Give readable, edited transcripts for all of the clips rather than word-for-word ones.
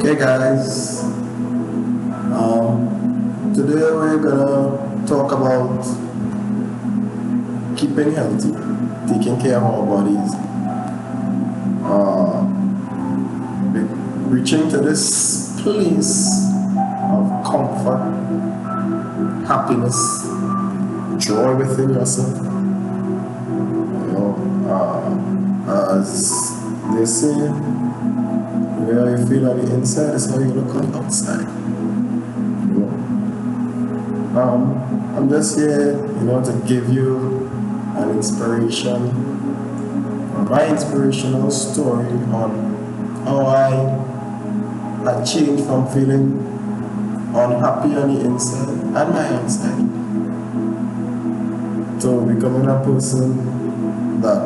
Hey guys, today we're gonna talk about keeping healthy, taking care of our bodies, uh, reaching to this place of comfort, happiness, joy within yourself. As they say, where you feel on the inside is how you look on the outside. I'm just here, to give you an inspiration, my inspirational story on how I changed from feeling unhappy on the inside and my outside to becoming a person that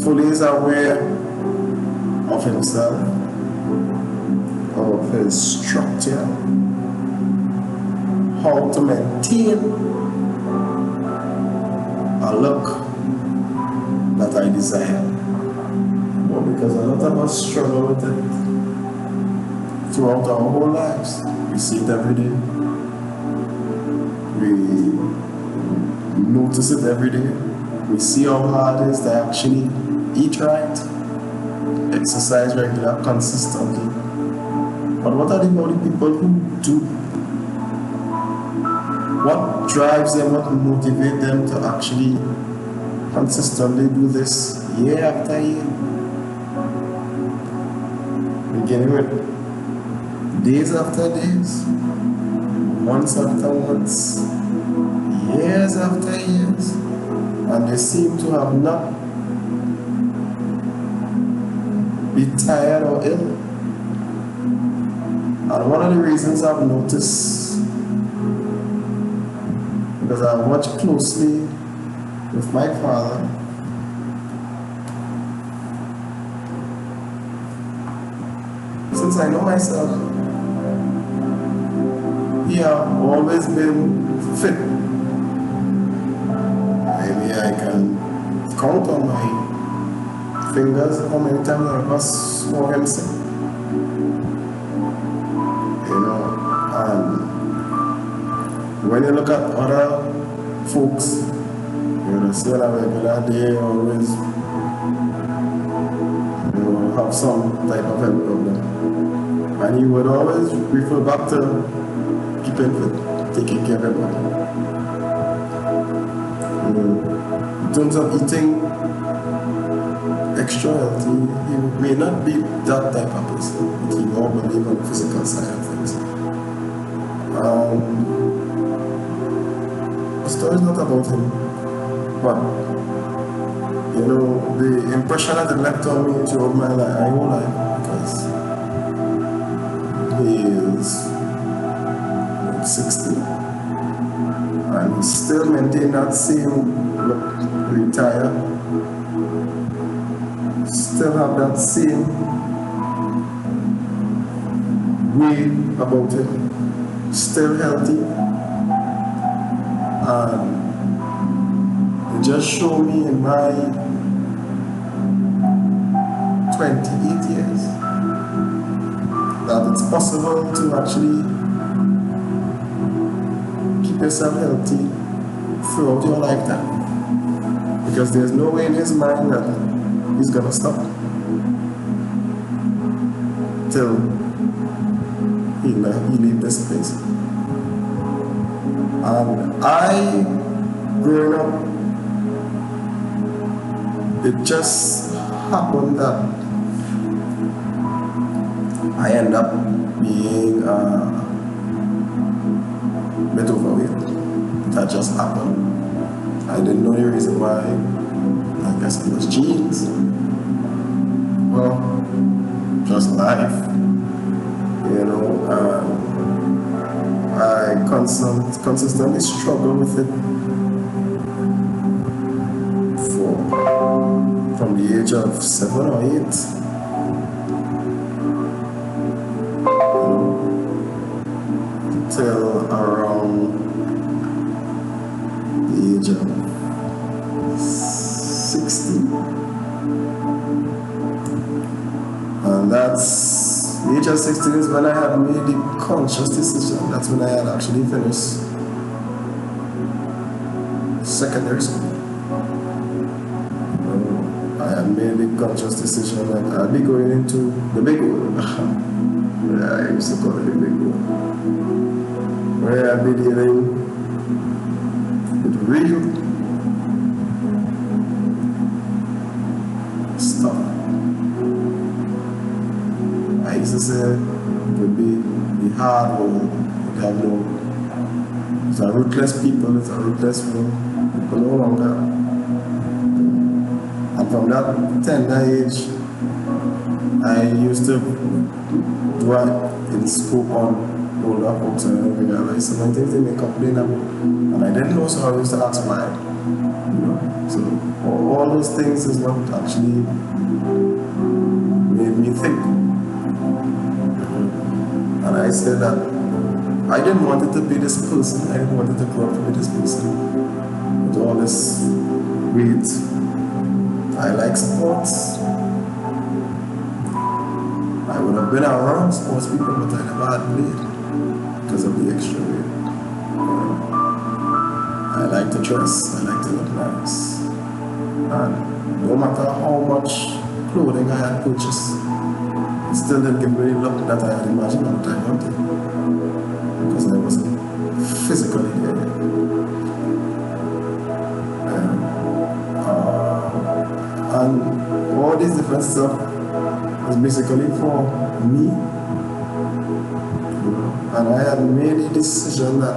fully is aware of himself, of his structure, how to maintain a look that I desire. Well, because a lot of us struggle with it throughout our whole lives. We see it every day. We notice it every day. We see how hard it is to actually eat right, exercise regular, consistently. But what are the only people who do? What drives them, what motivates them to actually consistently do this year after year? Beginning with days after days, months after months, years after years, and they seem to have not been tired or ill. And one of the reasons I've noticed, because I watched closely with my father, since I know myself, he has always been fit. Maybe I can count on my fingers how many times I ever saw him sick. And when you look at other folks, they see on a regular day always have some type of health problem. And he would always refer back to keeping fit, taking care of everybody. In terms of eating extra healthy, he may not be that type of person, but he more believe on the physical side of things. The story is not about him, but the impression that it left on me throughout my whole life, because he is 60 and he still maintains that same look, retired, still have that same way about him, still healthy. And it just showed me in my 28 years that it's possible to actually keep yourself healthy throughout your lifetime, because there's no way in his mind that he's gonna stop till he leave this place. And I, growing up, it just happened that I end up being a bit overweight. That just happened. I didn't know the reason why. I guess it was genes. Well, just life. I consistently struggle with it from the age of 7 or 8. Till around the age of 60. And that's The age of 16 is when I had made the conscious decision. That's when I had actually finished secondary school. I had made the conscious decision that I'd be going into the big world. Yeah, I used to call it the big world. Where I'd be dealing with real stuff. I used to say it would be the hard world. It have no. It's a ruthless people, it's a ruthless world. People no longer. And from that tender age, I used to dwell in school on older folks and everything. I realized some things they may complain about. And I didn't know, so I used to ask why. You know? So all those things is what actually made me think. And I said that I didn't want it to be this person. I didn't want it to grow up to be this person. With all this weight. I like sports. I would have been around sports people, but I never had played because of the extra weight. I like to dress. I like to look nice. And no matter how much clothing I had purchased, it still didn't give me the look that I had imagined at the time of day. Because I wasn't physically there yet. And all this different stuff was basically for me. And I had made a decision that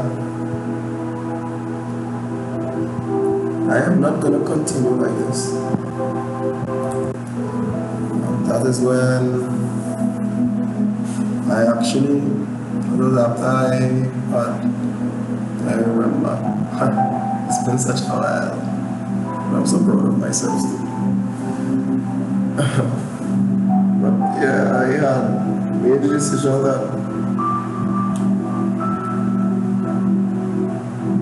I am not going to continue like this. And that is when I actually, after I remember, it's been such a while. And I'm so proud of myself still. But yeah, I had made the decision that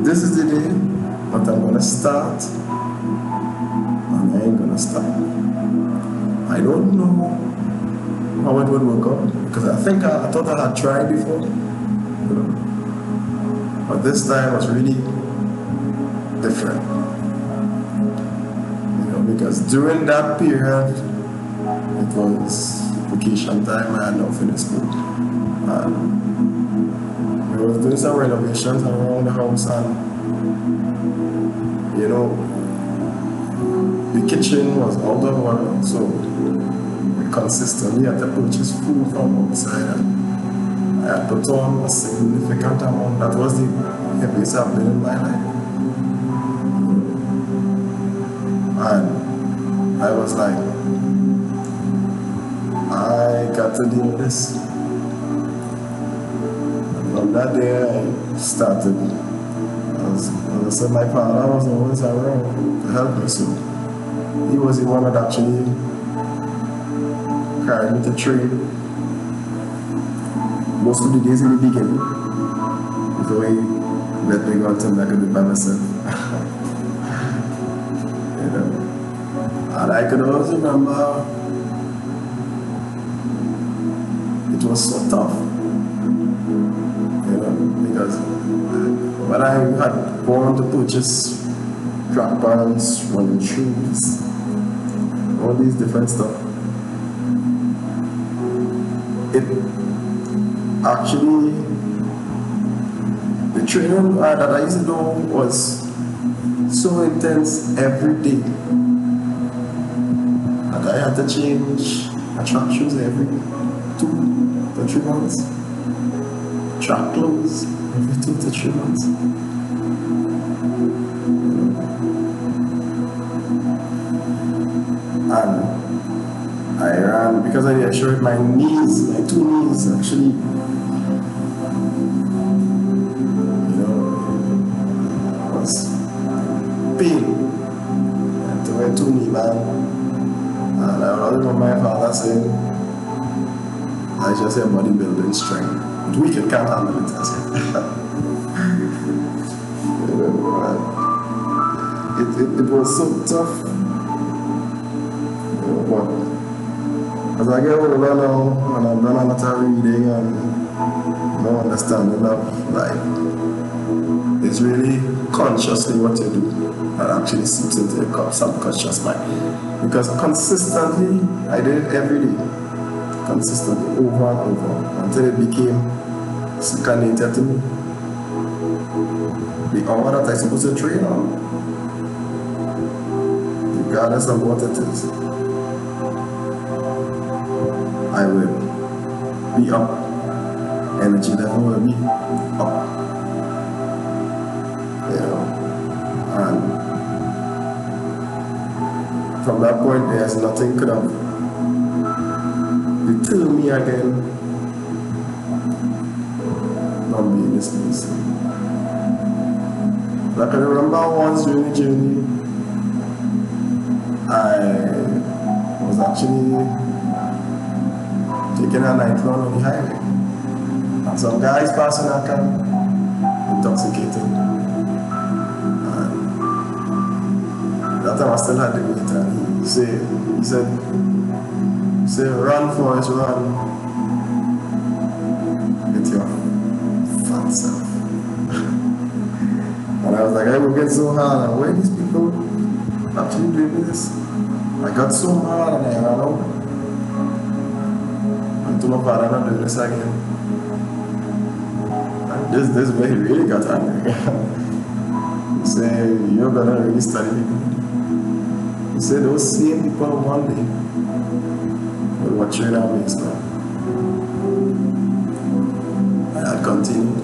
this is the day that I'm gonna start, and I ain't gonna stop. I don't know how it would work out because I thought I had tried before, you know. But this time was really different, you know, because during that period. It was vacation time. I had no finished school. And we were doing some renovations around the house, and you know, the kitchen was out of order, so we consistently had to purchase food from outside. And I had put on a significant amount. That was the heaviest I've been in my life. And I was like, I got to deal with this. And from that day, I started. As I said, my father was always around to help me, so he was the one that actually carried me to train. Most of the days in the beginning, before he let me go and tell me I could do it by myself. You know? And I could always remember. It was so tough, you know, because when I had gone to purchase track pants, running shoes, all these different stuff, it actually, the training that I used to do was so intense every day that I had to change my track shoes every 2 to 3 months. Track clothes every 2 to 3 months. And I ran because I assured my knees, my 2 knees actually, you know, was pain. And to wear 2 knee band. And I remember my father saying, I just say bodybuilding strength. But we can't handle it as it was so tough. But As I get older now, and I've done a lot of reading and more understanding of life, it's really consciously what you do that actually seeps into your subconscious mind. Because consistently, I did it every day, consistently, over and over, until it became second nature to me. The hour that I'm supposed to train on, regardless of what it is, I will be up. Energy level will be up. You know, and from that point, there's nothing could have deterred me again from being this place. But I can remember once during the journey, I was actually taking a night run on the highway. And some guys passing a car, intoxicated. And that time I still had the weight, and he said, run Forrest, run. Get your fat self. And I was like, I will get so hard, and where these people actually doing this? I got so mad and I ran out. And to my father, I'm not doing this again. And this is where he really got angry. He said, you're gonna really study me. He said, those same people one day will watch you in our basement. And I continued.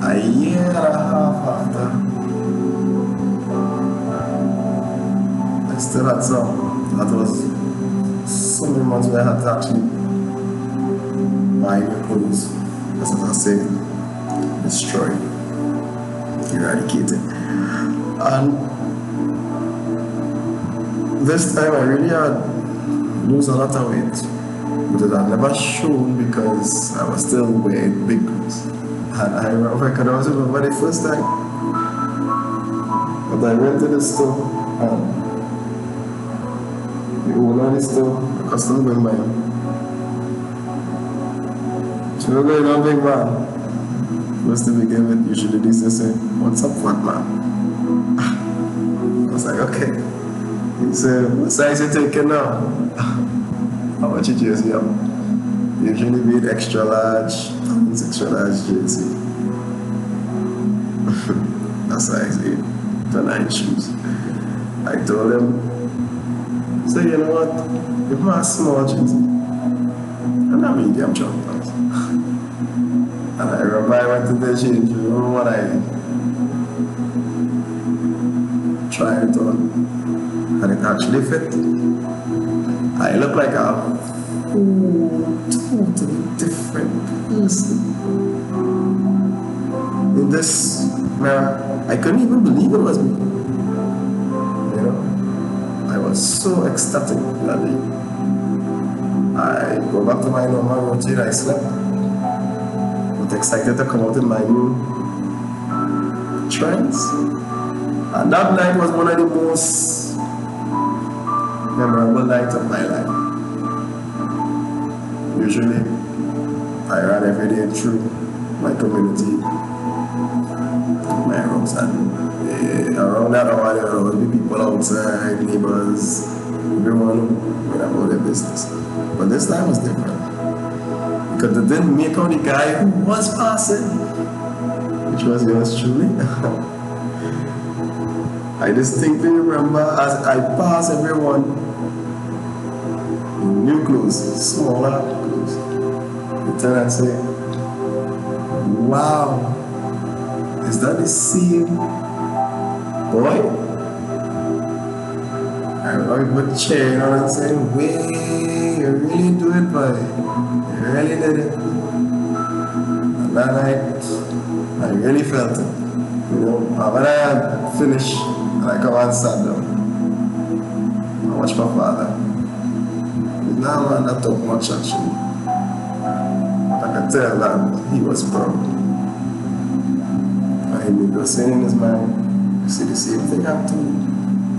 A year and a half after, I still had some. That was so many months where I had to actually buy new clothes. As I said, destroy, eradicate it. And this time I really had lose a lot of weight, but it had never shown because I was still wearing big clothes. And I remember the first time that I went to the store and the owner of the store, the customer going by him. She was going on, big man. First to begin with, usually this they say, what's up, fat man? I was like, okay. He said, what size you taking now? How much you jersey up? Usually be extra large, extra large jersey. That's size 8 to 9 shoes. I told him, so you know what? Give me a small jersey and a medium jumpers. And I remember I went to the change room when I tried it on, and it actually fit. I look like a totally different person. In this mirror, I couldn't even believe it was me. You know, I was so ecstatic that day. I go back to my normal routine, I slept, but excited to come out in my new trends. And that night was one of the most memorable nights of my life. Usually, I ran every day through my community, my house, and around that hour there would be people outside, neighbors, everyone went about their business. But this time was different, because they didn't make out the guy who was passing, which was yours truly. I distinctly remember as I passed everyone in new clothes, smaller clothes, they turn and say, wow, is that the same boy? I remember cheering on and saying, way, you really do it, boy. You really did it. And that night, I really felt it. You know, when I had finished, and I come and sat down, I watched my father. He's not a man that talk much actually. I could tell that he was proud. And he was saying in his mind, you see the same thing happened to me.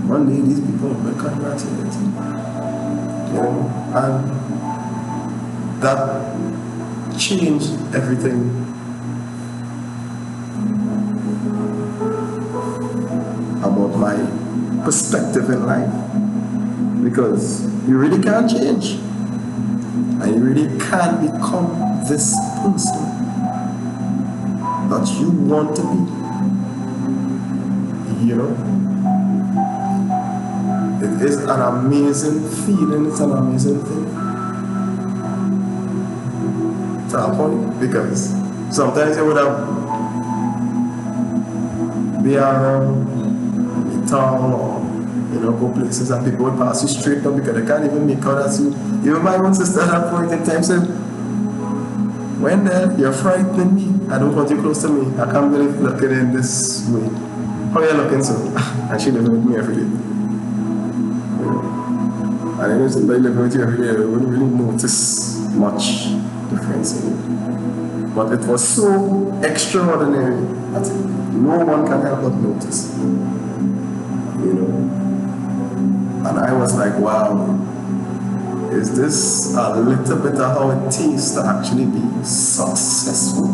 One day these people will congratulate you. and that changed everything. About my perspective in life, because you really can't change, and you really can't become this person that you want to be. It is an amazing feeling, it's an amazing thing to a point, because sometimes you would have be around town or go places and people would pass you straight up because they can't even make out as you. Even my own sister at that point in time said, "Wendell, you're frightening me. I don't want you close to me. I can't believe you're looking in this way. How are you looking so?" And she lived with me every day. And I know somebody living with you every day, they wouldn't really notice much difference in you. But it was so extraordinary that no one can help but notice. And I was like, wow, is this a little bit of how it tastes to actually be successful?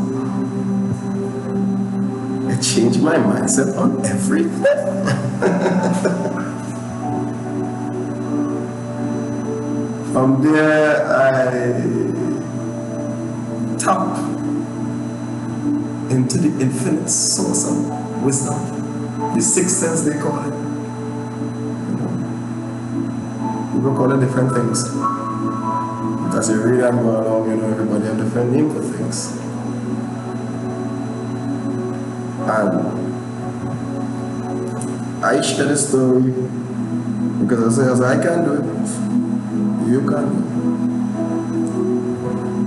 It changed my mindset on everything. From there, I tap into the infinite source of wisdom, the sixth sense they call it. People call it different things. But as you read and go along, everybody has different name for things. And I share this story because I say, I can do it, you can do it.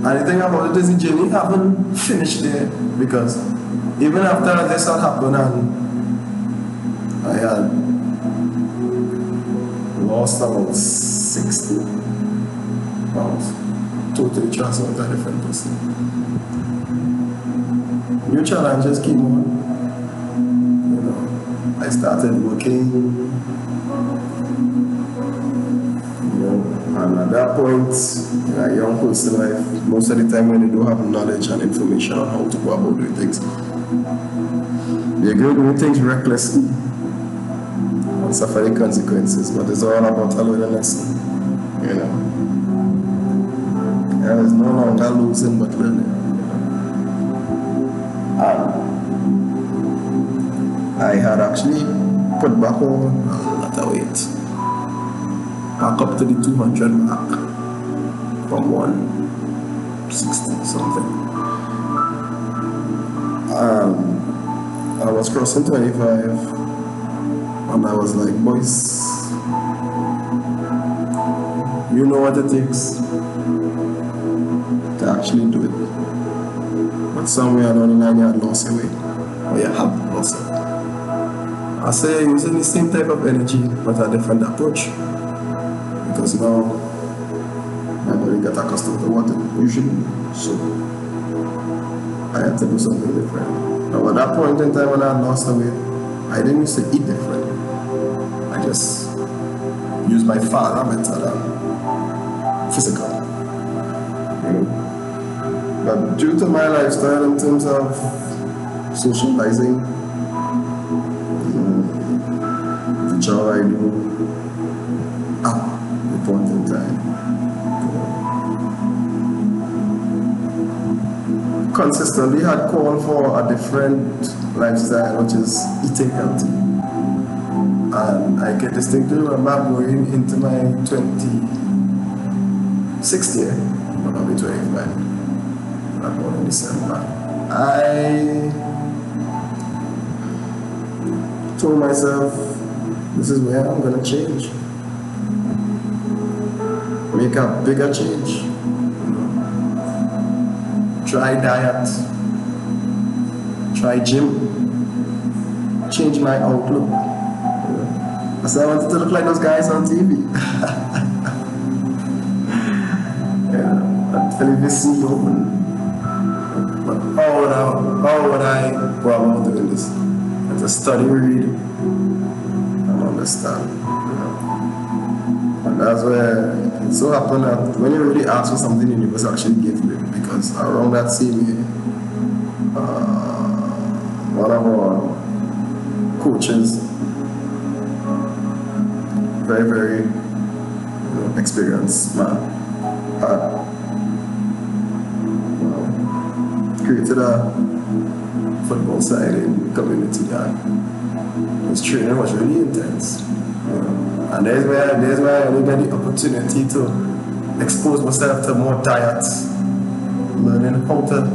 And the thing about it is the journey haven't finished there, because even after this had happened and I had lost about 60 pounds, totally transformed a different person. New challenges came on. I started working, and at that point, in a young person's life, most of the time when they don't have knowledge and information on how to go about doing things, they're going to do things recklessly and suffer the consequences. But it's all about a learning lesson, And it's no longer losing but learning. I had actually put back on a lot of weight, back up to the 200 mark from 160 something. I was crossing 25 and I was like, boys, you know what it takes to actually do it. But somewhere along the line you had lost your way, or you have lost it. I say using the same type of energy but a different approach, because now my body got accustomed to what it usually do, so I had to do something different. Now at that point in time when I lost the weight, I didn't used to eat different. I just used my father method and physical. But due to my lifestyle in terms of socializing, the job I do at the point in time, consistently had called for a different lifestyle, which is eating healthy. And I can distinctly remember going into my 26th year, but I'll be 25. I'm born in December. I told myself, this is where I'm gonna change. Make a bigger change. Try diet. Try gym. Change my outlook. I said I wanted to look like those guys on TV. Television open. But how would I go about doing this? And to study, read, and understand. And that's where it so happened that when you really ask for something, the universe actually gives you it. Because around that same year, one of our coaches, very, very experienced man, had created a football side in the community, and his training was really intense. And there's where I only get the opportunity to expose myself to more diets, learning how to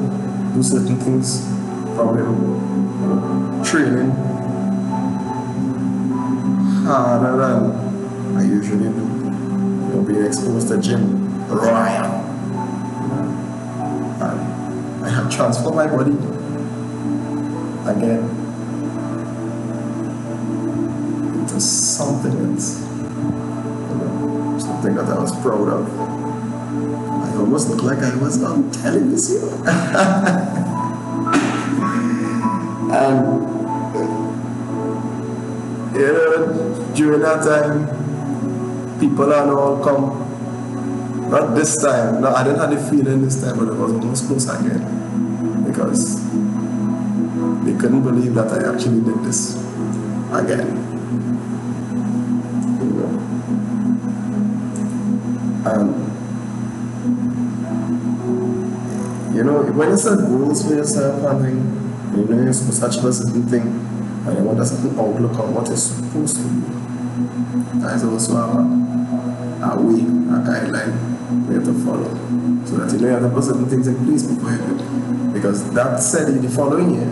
do certain things from him, training harder than I usually do. Being exposed to gym, royal. And I had transformed my body again into something else. Something that I was proud of. I almost looked like I was on television. And during that time, people and all come. Not this time. No, I didn't have the feeling this time, but it was almost close again. Because they couldn't believe that I actually did this again. And when you set goals for yourself and you're supposed to achieve a certain thing and you want a certain outlook on what you're supposed to do, that is also a way, a guideline for you to follow. So that you have to put certain things in place before you do it. Because that said, in the following year,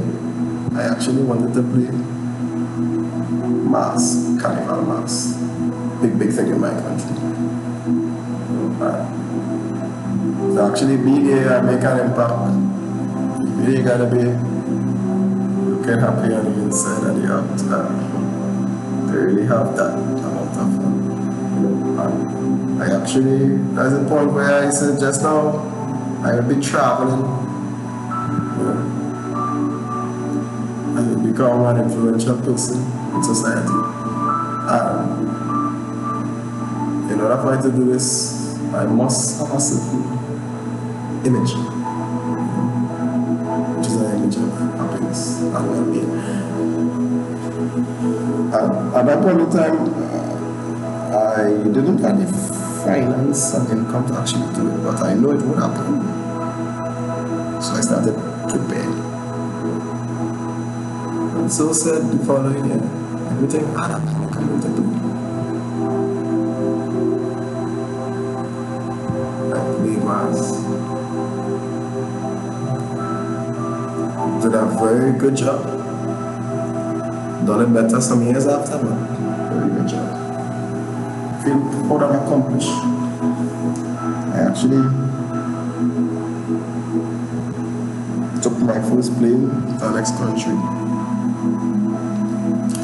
I actually wanted to play carnival mass. Big thing in my country. To actually be there and make an impact, you really gotta be looking happy on the inside and the outside. To really have that amount of fun. And I actually, there's a point where I said just now, I will be traveling. I will become an influential person in society. And in order for me to do this, I must have a certain image, which is an image of happiness and well-being. At that point in time, I didn't have the finance and income to actually do it, but I know it would happen. So I started preparing. And so said the following year, everything had happened, I wanted to do. I played mass. Did a very good job. Done it better some years after, but very good job. Feel proud and accomplished. I actually took my first plane to the next country.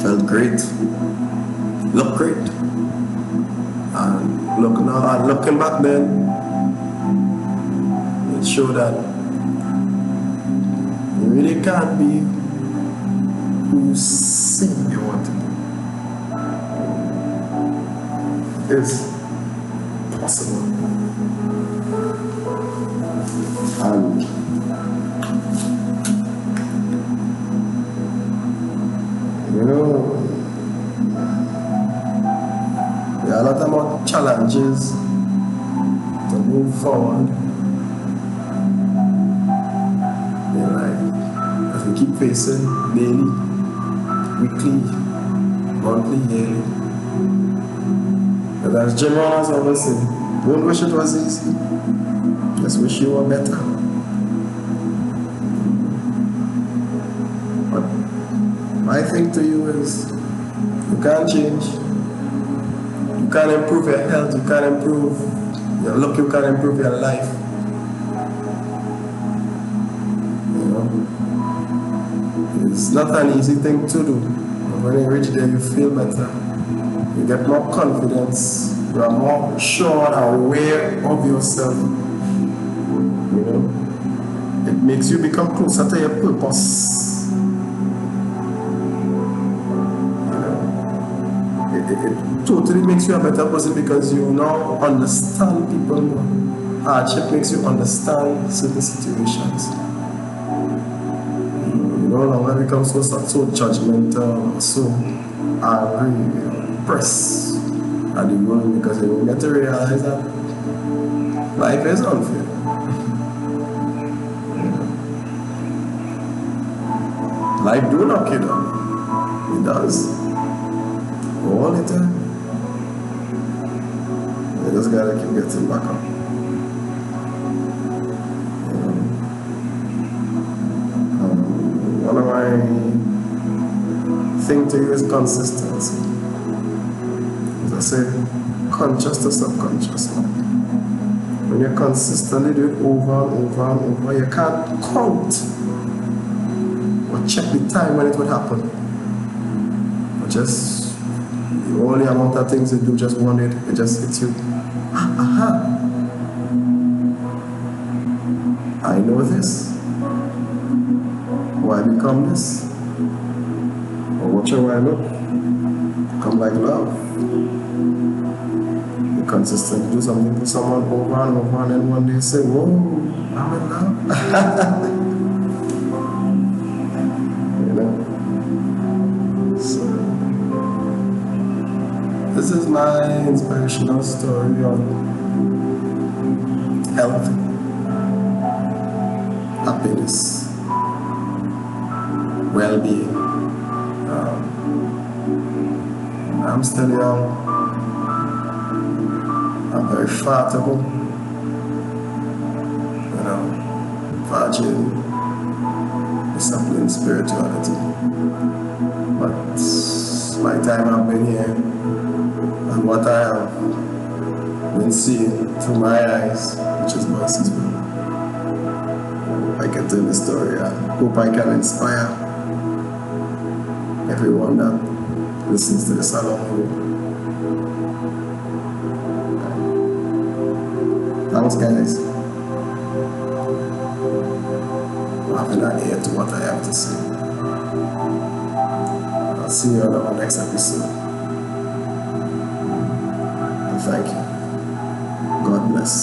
Felt great. Looked great. And looking back then, it showed that you really can't be who you say you want to be. It's possible. And there are a lot more challenges to move forward. As we keep facing daily, weekly, monthly, yearly. But as Jim Rollins always said, don't wish it was easy, just wish you were better. But my thing to you is, you can't change, you can't improve your health, you can't improve your look, you can't improve your life. It's not an easy thing to do, but when you reach there, you feel better. You get more confidence, you are more sure and aware of yourself. It makes you become closer to your purpose. it totally makes you a better person because you now understand people more. Hardship makes you understand certain situations. You no longer become so judgmental, so angry, pressed at the world because you get to realize that life is unfair. Life do knock you down. It does. All the time. You just gotta keep getting back up. One of my thing to you is consistency. As I say, conscious to subconscious. When you consistently do it over and over and over, you can't count or check the time when it would happen. But just the only amount of things you do, just one it just hits you. Aha! I know this. Why become this? Or watch your I look. Come like love. You consistently do something for someone over and over, and then one day say, whoa, I'm in love. You know? So, this is my inspirational story on health, happiness, well-being. I'm still young. I'm very far to go. You know, fragile, disciplined spirituality. But my time I've been here and what I have been seeing through my eyes, which is Boycie's world, I can tell the story. I hope I can inspire everyone that listens to this along the way. Thanks, guys, for having an ear to what I have to say. I'll see you on our next episode. And thank you. God bless.